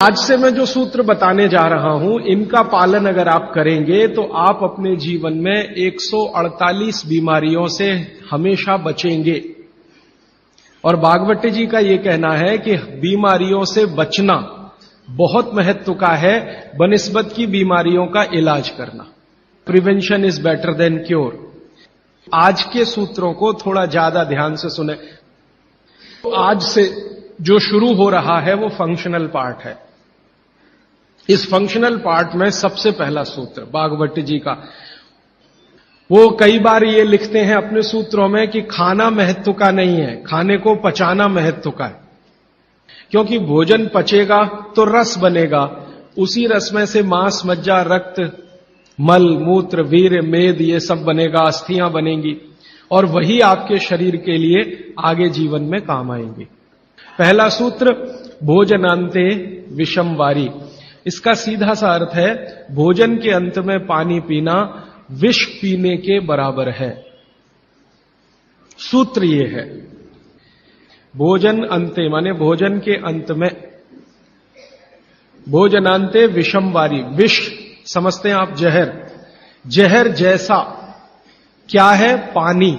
आज से मैं जो सूत्र बताने जा रहा हूं, इनका पालन अगर आप करेंगे तो आप अपने जीवन में 148 बीमारियों से हमेशा बचेंगे। और भागवती जी का यह कहना है कि बीमारियों से बचना बहुत महत्व का है बनिस्बत की बीमारियों का इलाज करना। Prevention is better than cure. आज के सूत्रों को थोड़ा ज्यादा ध्यान से सुने। आज से जो शुरू हो रहा है वो फंक्शनल पार्ट है। इस फंक्शनल पार्ट में सबसे पहला सूत्र भागवती जी का, वो कई बार ये लिखते हैं अपने सूत्रों में कि खाना महत्व का नहीं है, खाने को पचाना महत्व का है। क्योंकि भोजन पचेगा तो रस बनेगा, उसी रस में से मांस, मज्जा, रक्त, मल, मूत्र, वीर्य, मेद ये सब बनेगा, अस्थियां बनेंगी और वही आपके शरीर के लिए आगे जीवन में काम आएंगी। पहला सूत्र भोजनांते विषम वारी। इसका सीधा सा अर्थ है भोजन के अंत में पानी पीना विष पीने के बराबर है। सूत्र ये है भोजन अंते माने भोजन के अंत में, भोजनांते विषम वारी। विष समझते हैं आप जहर, जहर जैसा क्या है? पानी।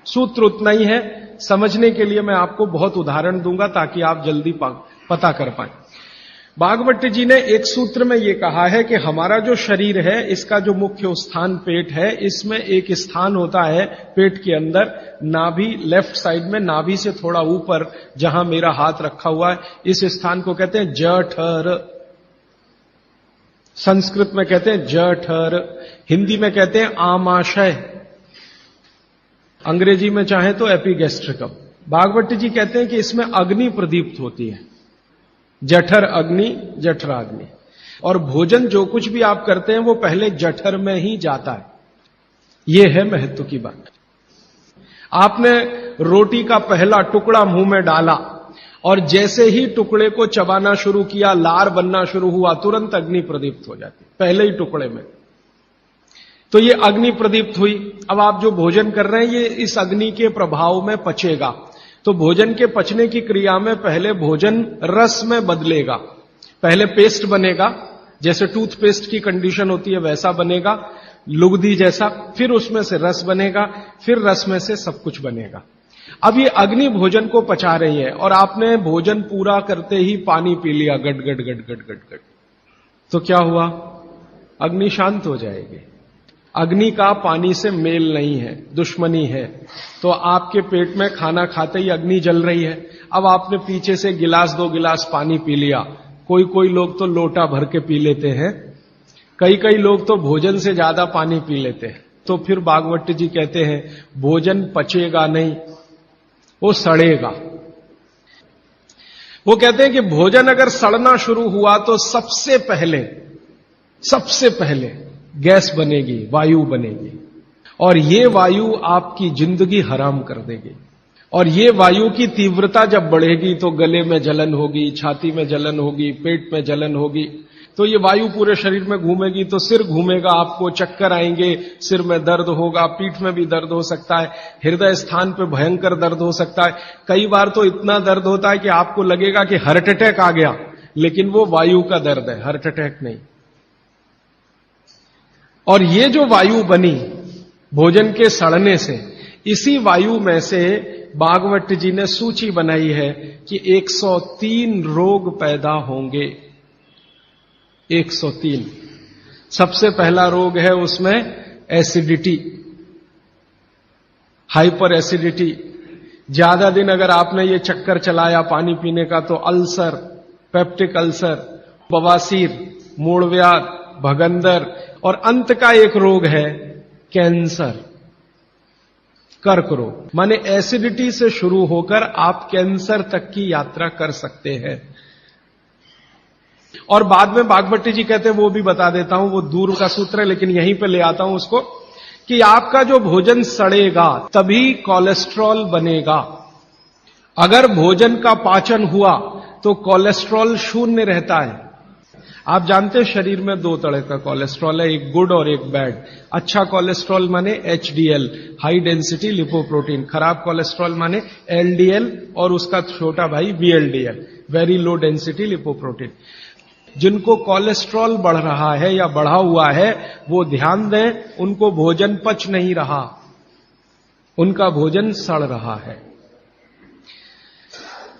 सूत्र उतना ही है। समझने के लिए मैं आपको बहुत उदाहरण दूंगा ताकि आप जल्दी पता कर पाएं। भागवती जी ने एक सूत्र में यह कहा है कि हमारा जो शरीर है इसका जो मुख्य स्थान पेट है, इसमें एक स्थान होता है पेट के अंदर नाभि, लेफ्ट साइड में नाभि से थोड़ा ऊपर जहां मेरा हाथ रखा हुआ है, इस स्थान को कहते हैं जठर। संस्कृत में कहते हैं जठर, हिंदी में कहते हैं आमाशय, अंग्रेजी में चाहे तो एपिगैस्ट्रिकम। भागवती जी कहते हैं कि इसमें अग्नि प्रदीप्त होती है, जठर अग्नि, जठराग्नि। और भोजन जो कुछ भी आप करते हैं वो पहले जठर में ही जाता है। यह है महत्व की बात। आपने रोटी का पहला टुकड़ा मुंह में डाला और जैसे ही टुकड़े को चबाना शुरू किया, लार बनना शुरू हुआ, तुरंत अग्नि प्रदीप्त हो जाती पहले ही टुकड़े में। तो ये अग्नि प्रदीप्त हुई। अब आप जो भोजन कर रहे हैं ये इस अग्नि के प्रभाव में पचेगा। तो भोजन के पचने की क्रिया में पहले भोजन रस में बदलेगा। पहले पेस्ट बनेगा, जैसे टूथपेस्ट की कंडीशन होती है वैसा बनेगा, लुगदी जैसा। फिर उसमें से रस बनेगा, फिर रस में से सब कुछ बनेगा। अब ये अग्नि भोजन को पचा रही है और आपने भोजन पूरा करते ही पानी पी लिया, गट गट गट गट गट गट, तो क्या हुआ? अग्नि शांत हो जाएगी। अग्नि का पानी से मेल नहीं है, दुश्मनी है। तो आपके पेट में खाना खाते ही अग्नि जल रही है। अब आपने पीछे से गिलास, 2 गिलास पानी पी लिया। कोई लोग तो लोटा भर के पी लेते हैं, कई लोग तो भोजन से ज्यादा पानी पी लेते हैं। तो फिर भागवती जी कहते हैं भोजन पचेगा नहीं, वो सड़ेगा। वो कहते हैं कि भोजन अगर सड़ना शुरू हुआ तो सबसे पहले गैस बनेगी, वायु बनेगी, और ये वायु आपकी जिंदगी हराम कर देगी। और ये वायु की तीव्रता जब बढ़ेगी तो गले में जलन होगी, छाती में जलन होगी, पेट में जलन होगी। तो ये वायु पूरे शरीर में घूमेगी तो सिर घूमेगा, आपको चक्कर आएंगे, सिर में दर्द होगा, पीठ में भी दर्द हो सकता है, हृदय स्थान पे भयंकर दर्द हो सकता है। कई बार तो इतना दर्द होता है कि आपको लगेगा कि हार्ट अटैक आ गया, लेकिन वो वायु का दर्द है, हार्ट अटैक नहीं। और ये जो वायु बनी भोजन के सड़ने से, इसी वायु में से भागवती जी ने सूची बनाई है कि 103 रोग पैदा होंगे। 103। सबसे पहला रोग है उसमें एसिडिटी, हाइपर एसिडिटी। ज्यादा दिन अगर आपने ये चक्कर चलाया पानी पीने का तो अल्सर, पेप्टिक अल्सर, बवासीर, मूलव्याध, भगंदर, और अंत का एक रोग है कैंसर, कर्क रोग। माने एसिडिटी से शुरू होकर आप कैंसर तक की यात्रा कर सकते हैं। और बाद में भागवती जी कहते हैं, वो भी बता देता हूं, वो दूर का सूत्र है लेकिन यहीं पे ले आता हूं उसको, कि आपका जो भोजन सड़ेगा तभी कोलेस्ट्रॉल बनेगा। अगर भोजन का पाचन हुआ तो कोलेस्ट्रॉल शून्य रहता है। आप जानते हैं शरीर में 2 तरह का कोलेस्ट्रॉल है, एक गुड और एक बैड। अच्छा कोलेस्ट्रॉल माने HDL, हाई डेंसिटी लिपोप्रोटीन। खराब कोलेस्ट्रॉल माने LDL और उसका छोटा भाई VLDL। Very low density lipoprotein. जिनको कोलेस्ट्रॉल बढ़ रहा है या बढ़ा हुआ है वो ध्यान दें, उनको भोजन पच नहीं रहा, उनका भोजन सड़ रहा है।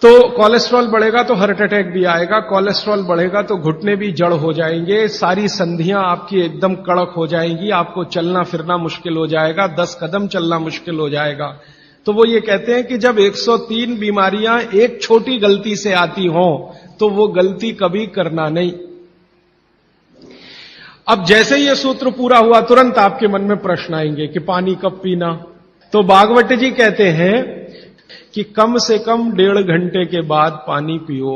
तो कोलेस्ट्रॉल बढ़ेगा तो हार्ट अटैक भी आएगा, कोलेस्ट्रॉल बढ़ेगा तो घुटने भी जड़ हो जाएंगे, सारी संधियां आपकी एकदम कड़क हो जाएंगी, आपको चलना फिरना मुश्किल हो जाएगा, 10 कदम चलना मुश्किल हो जाएगा। तो वो ये कहते हैं कि जब 103 बीमारियां एक छोटी गलती से आती हों तो वो गलती कभी करना नहीं। अब जैसे ये सूत्र पूरा हुआ तुरंत आपके मन में प्रश्न आएंगे कि पानी कब पीना। तो भागवत जी कहते हैं कि कम से कम 1.5 घंटे के बाद पानी पियो।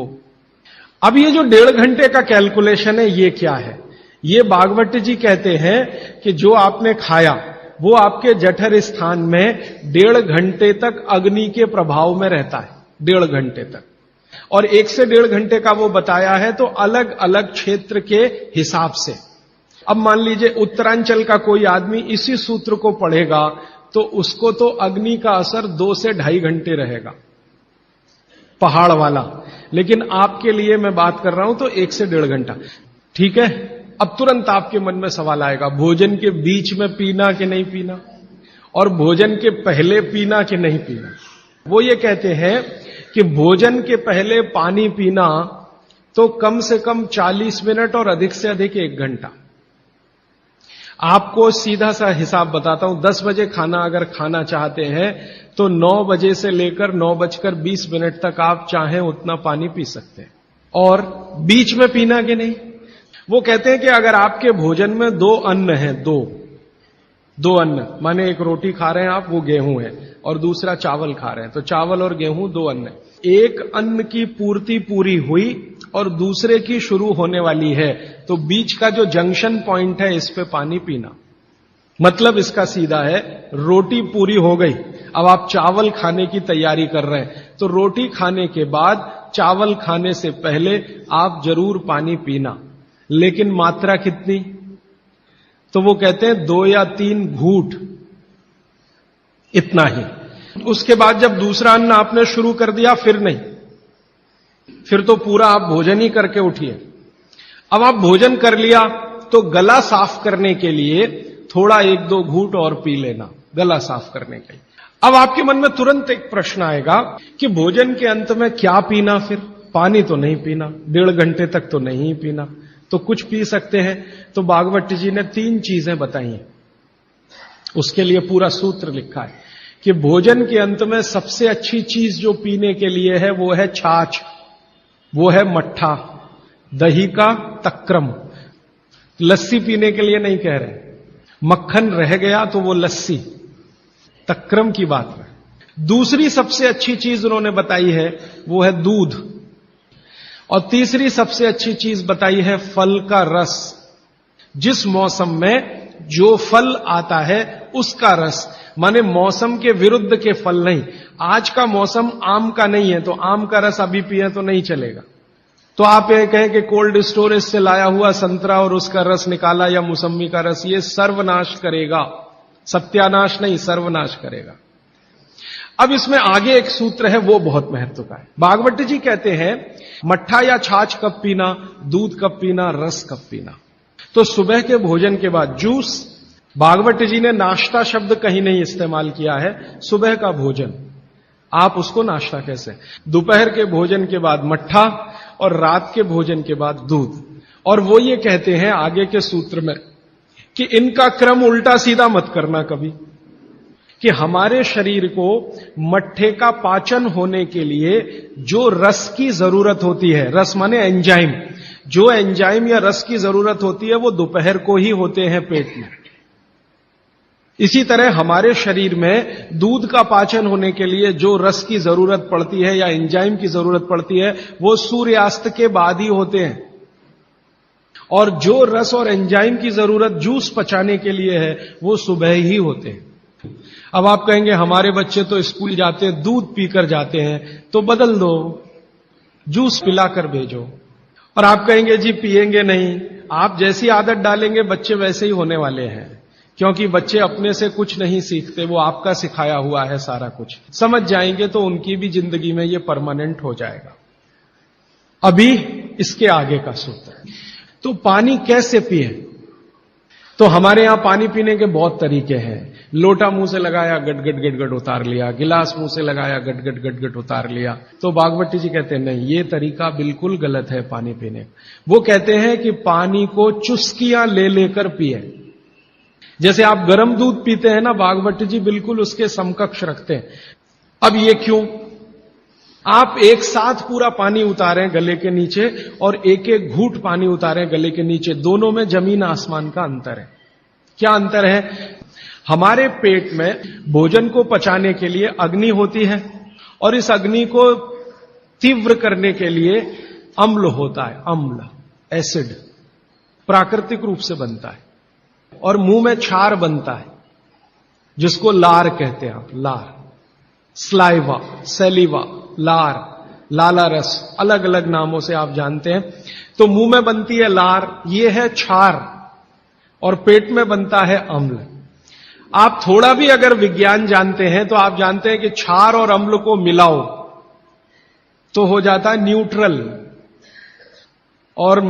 अब ये जो 1.5 घंटे का कैलकुलेशन है ये क्या है? ये भागवत जी कहते हैं कि जो आपने खाया वो आपके जठर स्थान में 1.5 घंटे तक अग्नि के प्रभाव में रहता है, 1.5 घंटे तक। और 1 से 1.5 घंटे का वो बताया है तो अलग अलग क्षेत्र के हिसाब से। अब मान लीजिए उत्तरांचल का कोई आदमी इसी सूत्र को पढ़ेगा तो उसको तो अग्नि का असर 2 से 2.5 घंटे रहेगा, पहाड़ वाला। लेकिन आपके लिए मैं बात कर रहा हूं तो 1 से 1.5 घंटा, ठीक है। अब तुरंत आपके मन में सवाल आएगा, भोजन के बीच में पीना कि नहीं पीना, और भोजन के पहले पीना कि नहीं पीना। वो ये कहते हैं कि भोजन के पहले पानी पीना तो कम से कम 40 मिनट और अधिक से अधिक 1 घंटा। आपको सीधा सा हिसाब बताता हूं, 10 बजे खाना अगर खाना चाहते हैं तो 9 बजे से लेकर 9:20 तक आप चाहें उतना पानी पी सकते हैं। और बीच में पीना कि नहीं, वो कहते हैं कि अगर आपके भोजन में 2 अन्न हैं, दो अन्न माने एक रोटी खा रहे हैं आप, वो गेहूं है, और दूसरा चावल खा रहे हैं, तो चावल और गेहूं 2 अन्न है। एक अन्न की पूर्ति पूरी हुई और दूसरे की शुरू होने वाली है, तो बीच का जो जंक्शन पॉइंट है इस पे पानी पीना। मतलब इसका सीधा है, रोटी पूरी हो गई, अब आप चावल खाने की तैयारी कर रहे हैं, तो रोटी खाने के बाद चावल खाने से पहले आप जरूर पानी पीना। लेकिन मात्रा कितनी? तो वो कहते हैं 2 या 3 घूंट, इतना ही। उसके बाद जब दूसरा अन्न आपने शुरू कर दिया फिर नहीं, फिर तो पूरा आप भोजन ही करके उठिए। अब आप भोजन कर लिया तो गला साफ करने के लिए थोड़ा 1-2 घूंट और पी लेना, गला साफ करने के लिए। अब आपके मन में तुरंत एक प्रश्न आएगा कि भोजन के अंत में क्या पीना, फिर पानी तो नहीं पीना, 1.5 घंटे तक तो नहीं पीना, तो कुछ पी सकते हैं। तो भागवत जी ने 3 चीजें बताई हैं, उसके लिए पूरा सूत्र लिखा है कि भोजन के अंत में सबसे अच्छी चीज जो पीने के लिए है वो है छाछ, वो है मट्ठा, दही का तक्रम। लस्सी पीने के लिए नहीं कह रहे, मक्खन रह गया तो वो लस्सी, तक्रम की बात है। दूसरी सबसे अच्छी चीज उन्होंने बताई है वो है दूध, और तीसरी सबसे अच्छी चीज बताई है फल का रस। जिस मौसम में जो फल आता है उसका रस, माने मौसम के विरुद्ध के फल नहीं। आज का मौसम आम का नहीं है तो आम का रस अभी पिए तो नहीं चलेगा। तो आप ये कहें कि कोल्ड स्टोरेज से लाया हुआ संतरा और उसका रस निकाला या मौसम्मी का रस, ये सर्वनाश करेगा, सत्यानाश नहीं, सर्वनाश करेगा। अब इसमें आगे एक सूत्र है वो बहुत महत्व का है। भागवत जी कहते हैं मट्ठा या छाछ कब पीना, दूध कब पीना, रस कब पीना। तो सुबह के भोजन के बाद जूस, भागवत जी ने नाश्ता शब्द कहीं नहीं इस्तेमाल किया है। सुबह का भोजन आप उसको नाश्ता कैसे, दोपहर के भोजन के बाद मट्ठा और रात के भोजन के बाद दूध। और वो ये कहते हैं आगे के सूत्र में कि इनका क्रम उल्टा सीधा मत करना कभी, कि हमारे शरीर को मट्ठे का पाचन होने के लिए जो रस की जरूरत होती है, रस माने एंजाइम, जो एंजाइम या रस की जरूरत होती है वो दोपहर को ही होते हैं पेट में। इसी तरह हमारे शरीर में दूध का पाचन होने के लिए जो रस की जरूरत पड़ती है या एंजाइम की जरूरत पड़ती है वो सूर्यास्त के बाद ही होते हैं, और जो रस और एंजाइम की जरूरत जूस पचाने के लिए है वो सुबह ही होते हैं। अब आप कहेंगे हमारे बच्चे तो स्कूल जाते हैं दूध पीकर जाते हैं, तो बदल दो, जूस पिलाकर भेजो। और आप कहेंगे जी पिएंगे नहीं, आप जैसी आदत डालेंगे बच्चे वैसे ही होने वाले हैं, क्योंकि बच्चे अपने से कुछ नहीं सीखते, वो आपका सिखाया हुआ है सारा कुछ। समझ जाएंगे तो उनकी भी जिंदगी में ये परमानेंट हो जाएगा। अभी इसके आगे का सूत्र। तो पानी कैसे पिए? तो हमारे यहां पानी पीने के बहुत तरीके हैं। लोटा मुंह से लगाया, गट गट गट गट उतार लिया, गिलास मुंह से लगाया, गट गट गट गट उतार लिया। तो बागवती जी कहते हैं नहीं, ये तरीका बिल्कुल गलत है पानी पीने का। वो कहते हैं कि पानी को चुस्कियां ले लेकर पिए। जैसे आप गर्म दूध पीते हैं ना, बागवती जी बिल्कुल उसके समकक्ष रखते हैं। अब ये क्यों? आप एक साथ पूरा पानी उतारें गले के नीचे और एक एक घूंट पानी उतारें गले के नीचे, दोनों में जमीन आसमान का अंतर है। क्या अंतर है? हमारे पेट में भोजन को पचाने के लिए अग्नि होती है और इस अग्नि को तीव्र करने के लिए अम्ल होता है। अम्ल, एसिड प्राकृतिक रूप से बनता है और मुंह में क्षार बनता है जिसको लार कहते हैं आप। लार, स्लाइवा, सेलिवा, लार, लाला रस, अलग अलग नामों से आप जानते हैं। तो मुंह में बनती है लार, ये है क्षार, और पेट में बनता है अम्ल। आप थोड़ा भी अगर विज्ञान जानते हैं तो आप जानते हैं कि क्षार और अम्ल को मिलाओ तो हो जाता है न्यूट्रल। और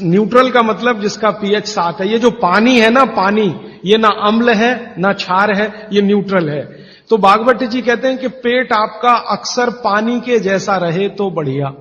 न्यूट्रल का मतलब जिसका पीएच 7 है। ये जो पानी है ना, पानी, ये ना अम्ल है ना क्षार है, ये न्यूट्रल है। तो बागवती जी कहते हैं कि पेट आपका अक्सर पानी के जैसा रहे तो बढ़िया।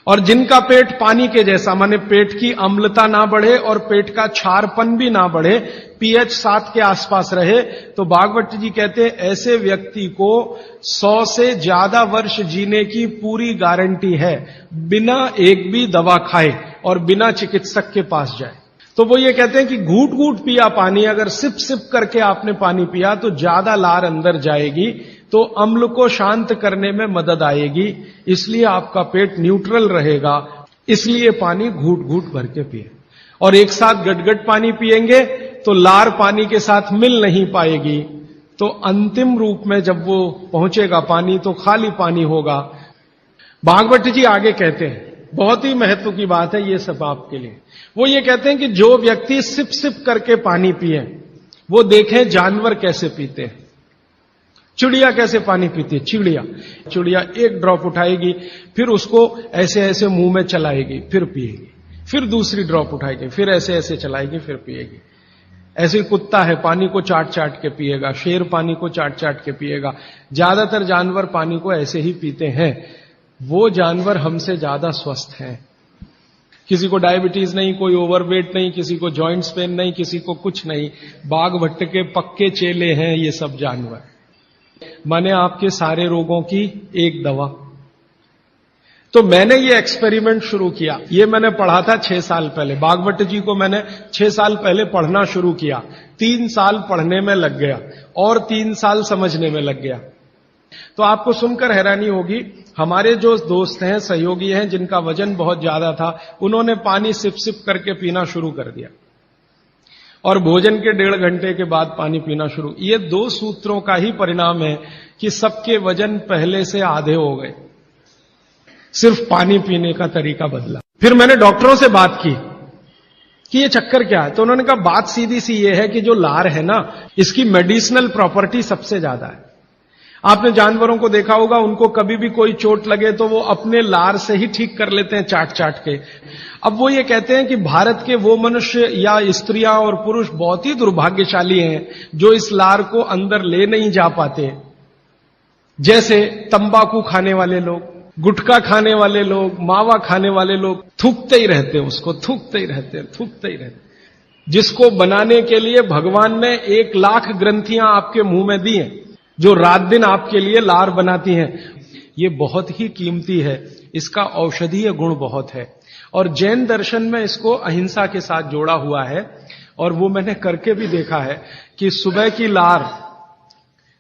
और जिनका पेट पानी के जैसा, माने पेट की अम्लता ना बढ़े और पेट का क्षारपन भी ना बढ़े, पीएच 7 के आसपास रहे, तो बागवती जी कहते हैं ऐसे व्यक्ति को 100 से ज्यादा वर्ष जीने की पूरी गारंटी है, बिना एक भी दवा खाए और बिना चिकित्सक के पास जाए। तो वो ये कहते हैं कि घूट घूट पिया पानी, अगर सिप सिप करके आपने पानी पिया तो ज्यादा लार अंदर जाएगी, तो अम्ल को शांत करने में मदद आएगी, इसलिए आपका पेट न्यूट्रल रहेगा। इसलिए पानी घूट घूट भर के पिए। और एक साथ गटगट पानी पिएंगे तो लार पानी के साथ मिल नहीं पाएगी, तो अंतिम रूप में जब वो पहुंचेगा पानी तो खाली पानी होगा। भागवत जी आगे कहते हैं, बहुत ही महत्व की बात है ये सब आपके लिए। वो ये कहते हैं कि जो व्यक्ति सिप सिप करके पानी पिए, वो देखें जानवर कैसे पीते हैं। चिड़िया कैसे पानी पीती है? चिड़िया एक ड्रॉप उठाएगी, फिर उसको ऐसे ऐसे मुंह में चलाएगी, फिर पिएगी, फिर दूसरी ड्रॉप उठाएगी, फिर ऐसे ऐसे चलाएगी, फिर पिएगी। ऐसे ही कुत्ता है, पानी को चाट चाट के पिएगा, शेर पानी को चाट चाट के पिएगा। ज्यादातर जानवर पानी को ऐसे ही पीते हैं। वो जानवर हमसे ज्यादा स्वस्थ हैं। किसी को डायबिटीज नहीं, कोई ओवरवेट नहीं, किसी को जॉइंट्स पेन नहीं, किसी को कुछ नहीं। बाघभट्ट के पक्के चेले हैं ये सब जानवर। माने आपके सारे रोगों की एक दवा। तो मैंने ये एक्सपेरिमेंट शुरू किया। ये मैंने पढ़ा था 6 साल पहले। भागवत जी को मैंने 6 साल पहले पढ़ना शुरू किया। 3 साल पढ़ने में लग गया और 3 साल समझने में लग गया। तो आपको सुनकर हैरानी होगी, हमारे जो दोस्त हैं, सहयोगी हैं, जिनका वजन बहुत ज्यादा था, उन्होंने पानी सिप सिप करके पीना शुरू कर दिया और भोजन के 1.5 घंटे के बाद पानी पीना शुरू। ये 2 सूत्रों का ही परिणाम है कि सबके वजन पहले से आधे हो गए। सिर्फ पानी पीने का तरीका बदला। फिर मैंने डॉक्टरों से बात की कि ये चक्कर क्या है। तो उन्होंने कहा बात सीधी सी ये है कि जो लार है ना, इसकी मेडिसिनल प्रॉपर्टी सबसे ज्यादा है। आपने जानवरों को देखा होगा, उनको कभी भी कोई चोट लगे तो वो अपने लार से ही ठीक कर लेते हैं, चाट चाट के। अब वो ये कहते हैं कि भारत के वो मनुष्य या स्त्रियां और पुरुष बहुत ही दुर्भाग्यशाली हैं जो इस लार को अंदर ले नहीं जा पाते। जैसे तंबाकू खाने वाले लोग, गुटखा खाने वाले लोग, मावा खाने वाले लोग थूकते ही रहते हैं, उसको थूकते ही रहते हैं। जिसको बनाने के लिए भगवान ने 1 लाख ग्रंथियां आपके मुंह में दी हैं, जो रात दिन आपके लिए लार बनाती हैं। ये बहुत ही कीमती है, इसका औषधीय गुण बहुत है। और जैन दर्शन में इसको अहिंसा के साथ जोड़ा हुआ है। और वो मैंने करके भी देखा है कि सुबह की लार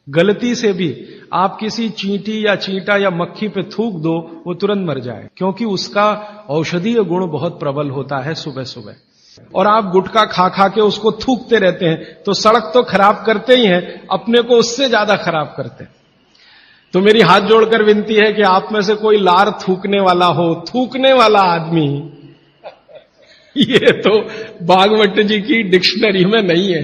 गलती से भी आप किसी चींटी या चींटा या मक्खी पे थूक दो, वो तुरंत मर जाए, क्योंकि उसका औषधीय गुण बहुत प्रबल होता है सुबह सुबह। और आप गुटखा खा खा के उसको थूकते रहते हैं तो सड़क तो खराब करते ही हैं, अपने को उससे ज्यादा खराब करते हैं। तो मेरी हाथ जोड़कर विनती है कि आप में से कोई लार थूकने वाला हो, थूकने वाला आदमी, ये तो भागवत जी की डिक्शनरी में नहीं है।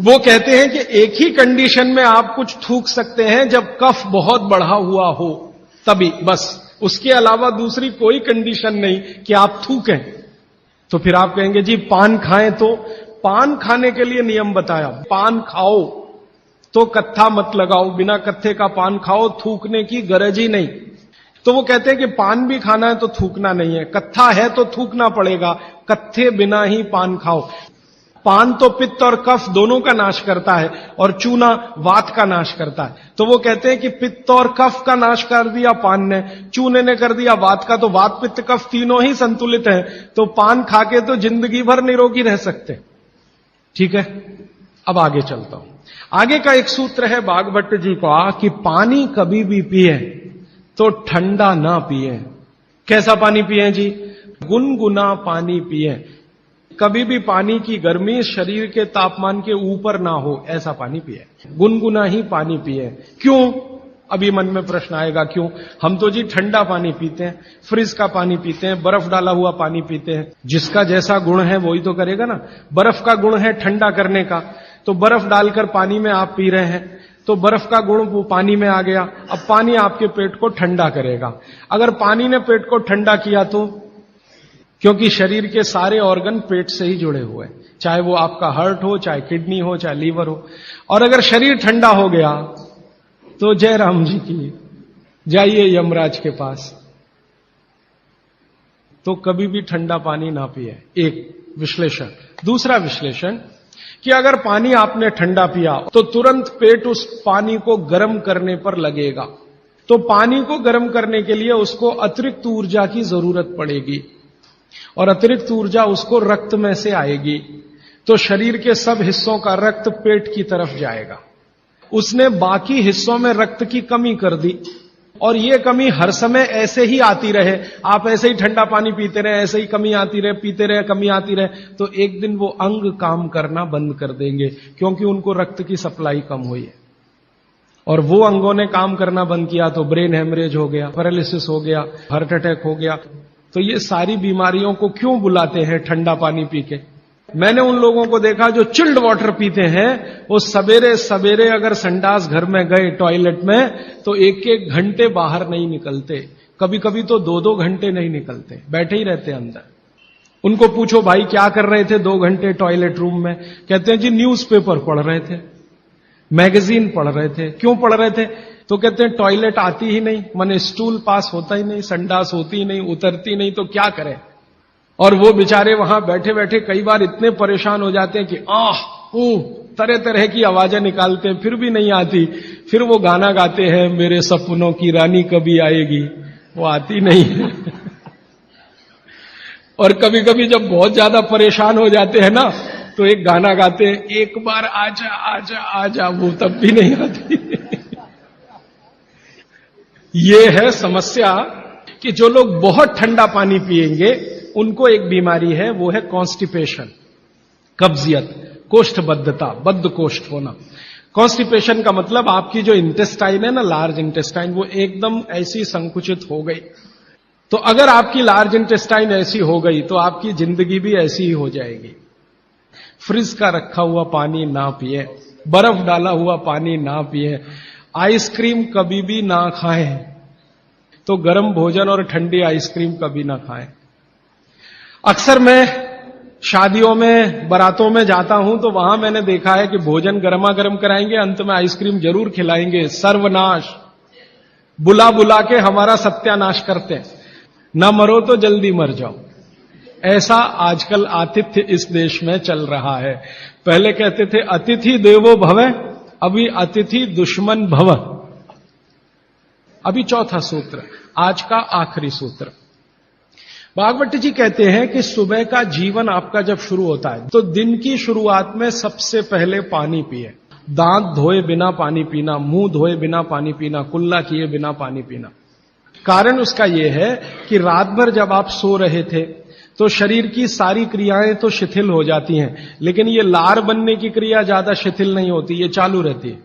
वो कहते हैं कि एक ही कंडीशन में आप कुछ थूक सकते हैं, जब कफ बहुत बढ़ा हुआ हो, तभी बस। उसके अलावा दूसरी कोई कंडीशन नहीं कि आप थूकें। तो फिर आप कहेंगे जी पान खाएं, तो पान खाने के लिए नियम बताया, पान खाओ तो कत्था मत लगाओ, बिना कत्थे का पान खाओ, थूकने की गरज ही नहीं। तो वो कहते हैं कि पान भी खाना है तो थूकना नहीं है, कत्था है तो थूकना पड़ेगा, कत्थे बिना ही पान खाओ। पान तो पित्त और कफ दोनों का नाश करता है और चूना वात का नाश करता है। तो वो कहते हैं कि पित्त और कफ का नाश कर दिया पान ने, चूने ने कर दिया वात का, तो वात पित्त कफ तीनों ही संतुलित हैं, तो पान खाके तो जिंदगी भर निरोगी रह सकते। ठीक है, अब आगे चलता हूं। आगे का एक सूत्र है भागवत जी का कि पानी कभी भी पिए तो ठंडा ना पिए। कैसा पानी पिए जी? गुनगुना पानी पिए। कभी भी पानी की गर्मी शरीर के तापमान के ऊपर ना हो, ऐसा पानी पिए, गुनगुना ही पानी पिए। क्यों? अभी मन में प्रश्न आएगा क्यों? हम तो जी ठंडा पानी पीते हैं, फ्रिज का पानी पीते हैं, बर्फ डाला हुआ पानी पीते हैं। जिसका जैसा गुण है वही तो करेगा ना। बर्फ का गुण है ठंडा करने का, तो बर्फ डालकर पानी में आप पी रहे हैं, तो बर्फ का गुण वो पानी में आ गया। अब पानी आपके पेट को ठंडा करेगा। अगर पानी ने पेट को ठंडा किया तो, क्योंकि शरीर के सारे ऑर्गन पेट से ही जुड़े हुए हैं, चाहे वो आपका हार्ट हो, चाहे किडनी हो, चाहे लीवर हो। और अगर शरीर ठंडा हो गया तो जय राम जी की, जाइए यमराज के पास। तो कभी भी ठंडा पानी ना पिए, एक विश्लेषण। दूसरा विश्लेषण कि अगर पानी आपने ठंडा पिया तो तुरंत पेट उस पानी को गर्म करने पर लगेगा, तो पानी को गर्म करने के लिए उसको अतिरिक्त ऊर्जा की जरूरत पड़ेगी, और अतिरिक्त ऊर्जा उसको रक्त में से आएगी, तो शरीर के सब हिस्सों का रक्त पेट की तरफ जाएगा। उसने बाकी हिस्सों में रक्त की कमी कर दी, और ये कमी हर समय ऐसे ही आती रहे, आप ऐसे ही ठंडा पानी पीते रहे, ऐसे ही कमी आती रहे, पीते रहे, कमी आती रहे, तो एक दिन वो अंग काम करना बंद कर देंगे, क्योंकि उनको रक्त की सप्लाई कम हुई है। और वो अंगों ने काम करना बंद किया तो ब्रेन हेमरेज हो गया, पैरालिसिस हो गया, हार्ट अटैक हो गया। तो ये सारी बीमारियों को क्यों बुलाते हैं ठंडा पानी पी के? मैंने उन लोगों को देखा जो चिल्ड वाटर पीते हैं, वो सवेरे सवेरे अगर संडास घर में गए टॉयलेट में, तो एक एक घंटे बाहर नहीं निकलते, कभी कभी तो 2-2 घंटे नहीं निकलते, बैठे ही रहते अंदर। उनको पूछो भाई क्या कर रहे थे 2 घंटे टॉयलेट रूम में? कहते हैं जी न्यूज़पेपर पढ़ रहे थे, मैगजीन पढ़ रहे थे। क्यों पढ़ रहे थे? तो कहते हैं टॉयलेट आती ही नहीं, माने स्टूल पास होता ही नहीं, संडास होती ही नहीं, उतरती नहीं, तो क्या करें। और वो बेचारे वहां बैठे बैठे कई बार इतने परेशान हो जाते हैं कि तरह तरह की आवाजें निकालते हैं, फिर भी नहीं आती। फिर वो गाना गाते हैं, मेरे सपनों की रानी कभी आएगी, वो आती नहीं है। और कभी कभी जब बहुत ज्यादा परेशान हो जाते हैं ना, तो एक गाना गाते हैं, एक बार आजा आजा आजा, वो तब भी नहीं आती। ये है समस्या कि जो लोग बहुत ठंडा पानी पिएंगे उनको एक बीमारी है, वो है कॉन्स्टिपेशन, कब्जियत, कोष्ठबद्धता, बद्ध कोष्ठ होना। कॉन्स्टिपेशन का मतलब आपकी जो इंटेस्टाइन है ना, लार्ज इंटेस्टाइन, वो एकदम ऐसी संकुचित हो गई। तो अगर आपकी लार्ज इंटेस्टाइन ऐसी हो गई तो आपकी जिंदगी भी ऐसी ही हो जाएगी। फ्रिज का रखा हुआ पानी ना पिए, बर्फ डाला हुआ पानी ना पिए, आइसक्रीम कभी भी ना खाएं, तो गर्म भोजन और ठंडी आइसक्रीम कभी ना खाएं। अक्सर मैं शादियों में, बारातों में जाता हूं तो वहां मैंने देखा है कि भोजन गर्मा गर्म कराएंगे, अंत में आइसक्रीम जरूर खिलाएंगे। सर्वनाश, बुला बुला के हमारा सत्यानाश करते हैं। न मरो तो जल्दी मर जाओ, ऐसा आजकल आतिथ्य इस देश में चल रहा है। पहले कहते थे अतिथि देवो भव, अभी अतिथि दुश्मन भव। अभी चौथा सूत्र, आज का आखिरी सूत्र। भागवत जी कहते हैं कि सुबह का जीवन आपका जब शुरू होता है तो दिन की शुरुआत में सबसे पहले पानी पिए। दांत धोए बिना पानी पीना, मुंह धोए बिना पानी पीना, कुल्ला किए बिना पानी पीना। कारण उसका यह है कि रात भर जब आप सो रहे थे तो शरीर की सारी क्रियाएं तो शिथिल हो जाती हैं, लेकिन ये लार बनने की क्रिया ज्यादा शिथिल नहीं होती, ये चालू रहती है।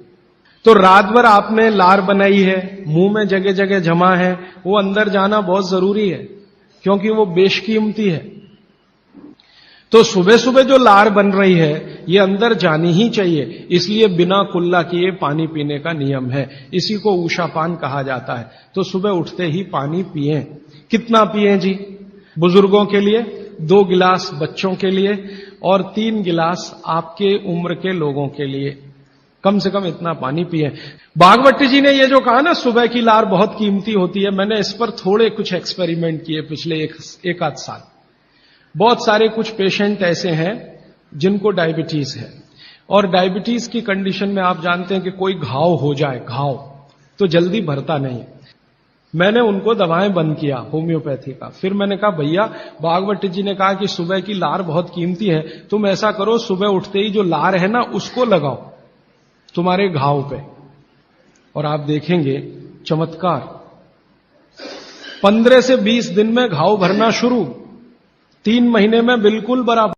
तो रात भर आपने लार बनाई है, मुंह में जगह जगह जमा है, वो अंदर जाना बहुत जरूरी है, क्योंकि वो बेशकीमती है। तो सुबह सुबह जो लार बन रही है ये अंदर जानी ही चाहिए, इसलिए बिना कुल्ला किए पानी पीने का नियम है। इसी को ऊषापान कहा जाता है। तो सुबह उठते ही पानी पिएं। कितना पिएं जी? बुजुर्गों के लिए 2 गिलास, बच्चों के लिए और 3 गिलास आपके उम्र के लोगों के लिए। कम से कम इतना पानी पिए। भागवती जी ने ये जो कहा ना सुबह की लार बहुत कीमती होती है, मैंने इस पर थोड़े कुछ एक्सपेरिमेंट किए पिछले एक आध साल। बहुत सारे कुछ पेशेंट ऐसे हैं जिनको डायबिटीज है, और डायबिटीज की कंडीशन में आप जानते हैं कि कोई घाव हो जाए, घाव तो जल्दी भरता नहीं। मैंने उनको दवाएं बंद किया होम्योपैथी का। फिर मैंने कहा भैया, भागवती जी ने कहा कि सुबह की लार बहुत कीमती है, तुम ऐसा करो सुबह उठते ही जो लार है ना उसको लगाओ तुम्हारे घाव पे, और आप देखेंगे चमत्कार। 15 से 20 दिन में घाव भरना शुरू, 3 महीने में बिल्कुल बराबर।